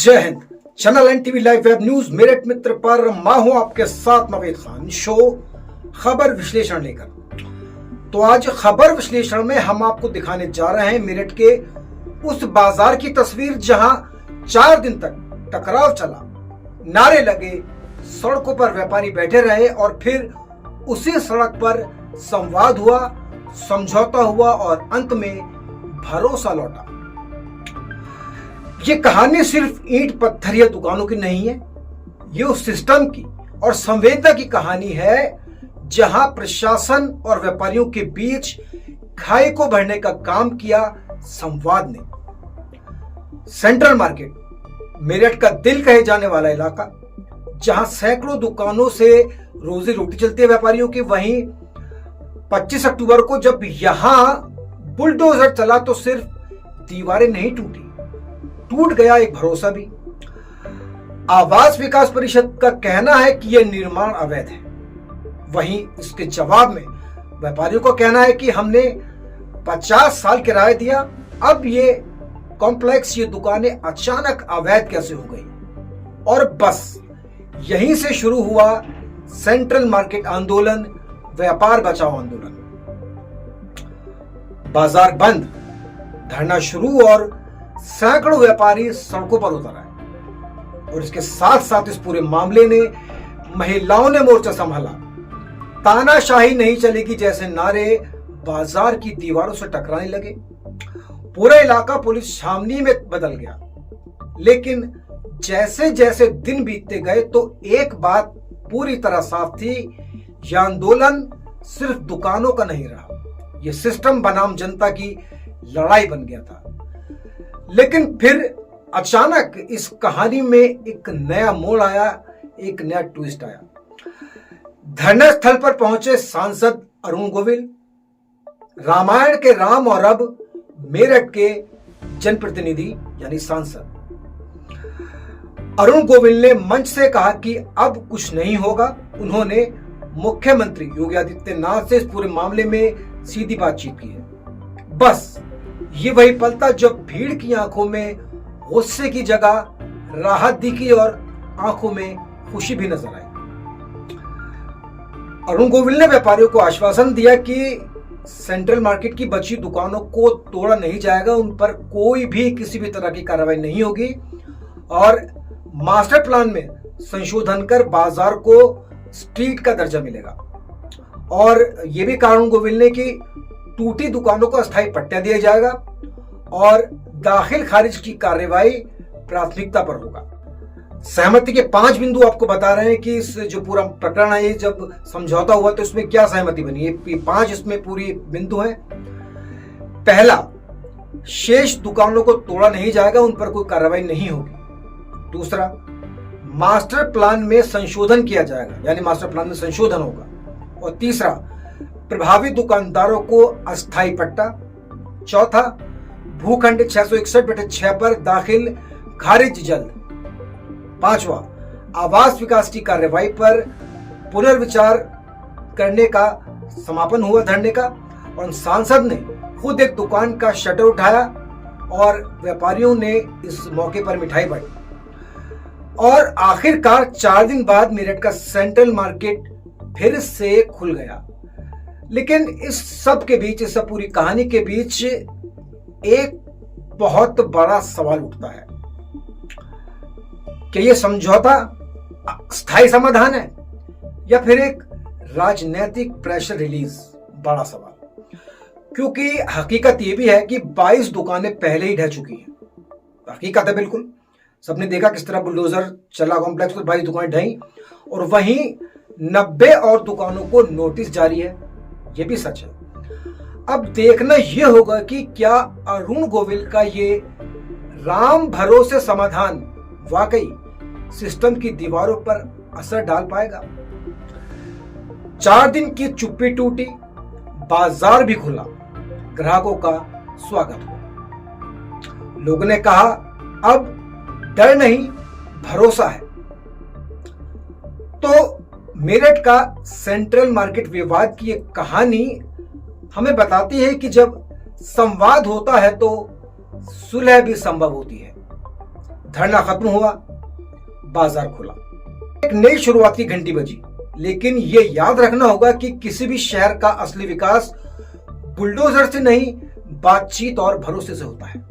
जय हिंद। Channel NTV live web news Meerut मित्र पर मैं हूं आपके साथ नवीद खान, शो खबर विश्लेषण लेकर। तो आज खबर विश्लेषण में हम आपको दिखाने जा रहे हैं मेरठ के उस बाजार की तस्वीर जहां 4 दिन तक टकराव चला, नारे लगे, सड़कों पर व्यापारी बैठे रहे और फिर उसी सड़क पर संवाद हुआ, समझौता हुआ और अंत में भरोसा लौटा। ये कहानी सिर्फ ईंट पत्थर या दुकानों की नहीं है, ये उस सिस्टम की और संवेदना की कहानी है जहां प्रशासन और व्यापारियों के बीच खाई को भरने का काम किया संवाद ने। सेंट्रल मार्केट मेरठ का दिल कहे जाने वाला इलाका, जहां सैकड़ों दुकानों से रोजी रोटी चलती है व्यापारियों की, वहीं 25 अक्टूबर को जब यहां बुलडोजर चला तो सिर्फ दीवारें नहीं टूटी, टूट गया एक भरोसा भी। आवास विकास परिषद का कहना है कि यह निर्माण अवैध है, वहीं इसके जवाब में व्यापारियों का कहना है कि हमने 50 साल किराया दिया, अब ये कॉम्प्लेक्स, ये दुकानें अचानक अवैध कैसे हो गई। और बस यहीं से शुरू हुआ सेंट्रल मार्केट आंदोलन, व्यापार बचाओ आंदोलन। बाजार बंद, धरना शुरू और सैकड़ों व्यापारी सड़कों पर उतर आए। और इसके साथ साथ इस पूरे मामले ने महिलाओं ने मोर्चा संभाला। तानाशाही नहीं चलेगी जैसे नारे बाजार की दीवारों से टकराने लगे। पूरा इलाका पुलिस छावनी में बदल गया। लेकिन जैसे जैसे दिन बीतते गए तो एक बात पूरी तरह साफ थी, यह आंदोलन सिर्फ दुकानों का नहीं रहा, यह सिस्टम बनाम जनता की लड़ाई बन गया था। लेकिन फिर अचानक इस कहानी में एक नया मोड़ आया, एक नया ट्विस्ट आया। धरना स्थल पर पहुंचे सांसद अरुण गोविल, रामायण के राम और अब मेरठ के जनप्रतिनिधि यानी सांसद। अरुण गोविल ने मंच से कहा कि अब कुछ नहीं होगा। उन्होंने मुख्यमंत्री योगी आदित्यनाथ से इस पूरे मामले में सीधी बातचीत की है। बस ये वही पल था जब भीड़ की आंखों में गुस्से की जगह राहत दिखी और आंखों में खुशी भी नजर आई। अरुण गोविल ने व्यापारियों को आश्वासन दिया कि सेंट्रल मार्केट की बची दुकानों को तोड़ा नहीं जाएगा, उन पर कोई भी किसी भी तरह की कार्रवाई नहीं होगी और मास्टर प्लान में संशोधन कर बाजार को स्ट्रीट का दर्जा मिलेगा। और यह भी कहा अरुण गोविल ने कि टूटी दुकानों को अस्थायी पट्टा दिया जाएगा और दाखिल खारिज की कार्रवाई प्राथमिकता पर होगा। सहमति के 5 बिंदु आपको बता रहे हैं कि इस जो पूरा प्रकरण है, जब समझौता हुआ तो इसमें क्या सहमति बनी है। 5 इसमें पूरी बिंदु हैं। पहला, शेष दुकानों को तोड़ा नहीं जाएगा, उन पर कोई कार्रवाई नहीं होगी। दूसरा, मास्टर प्लान में संशोधन किया जाएगा, यानी मास्टर प्लान में संशोधन होगा। और तीसरा, प्रभावित दुकानदारों को अस्थायी पट्टा। चौथा, भूखंड 661/6 पर दाखिल खारिज जल्द। पांचवा, आवास विकास की कार्रवाई पर पुनर्विचार करने का समापन हुआ धरने का। और सांसद ने खुद एक दुकान का शटर उठाया और व्यापारियों ने इस मौके पर मिठाई बांटी। और आखिरकार 4 दिन बाद मेरठ का सेंट्रल मार्केट फिर से खुल गया। लेकिन इस सब के बीच, इस सब पूरी कहानी के बीच एक बहुत बड़ा सवाल उठता है कि यह समझौता स्थायी समाधान है या फिर एक राजनीतिक प्रेशर रिलीज। बड़ा सवाल, क्योंकि हकीकत यह भी है कि 22 दुकानें पहले ही ढह चुकी हैं। हकीकत है, बिल्कुल सबने देखा किस तरह बुलडोजर चला कॉम्प्लेक्स पर, 22 दुकानें ढही और वहीं 90 और दुकानों को नोटिस जारी है। यह भी सच है। अब देखना यह होगा कि क्या अरुण गोविल का ये राम भरोसे समाधान वाकई सिस्टम की दीवारों पर असर डाल पाएगा। 4 दिन की चुप्पी टूटी, बाजार भी खुला, ग्राहकों का स्वागत हुआ। लोगों ने कहा अब डर नहीं, भरोसा है। तो मेरठ का सेंट्रल मार्केट विवाद की एक कहानी हमें बताती है कि जब संवाद होता है तो सुलह भी संभव होती है। धरना खत्म हुआ, बाजार खुला, एक नई शुरुआत की घंटी बजी। लेकिन ये याद रखना होगा कि किसी भी शहर का असली विकास बुलडोजर से नहीं, बातचीत और भरोसे से होता है।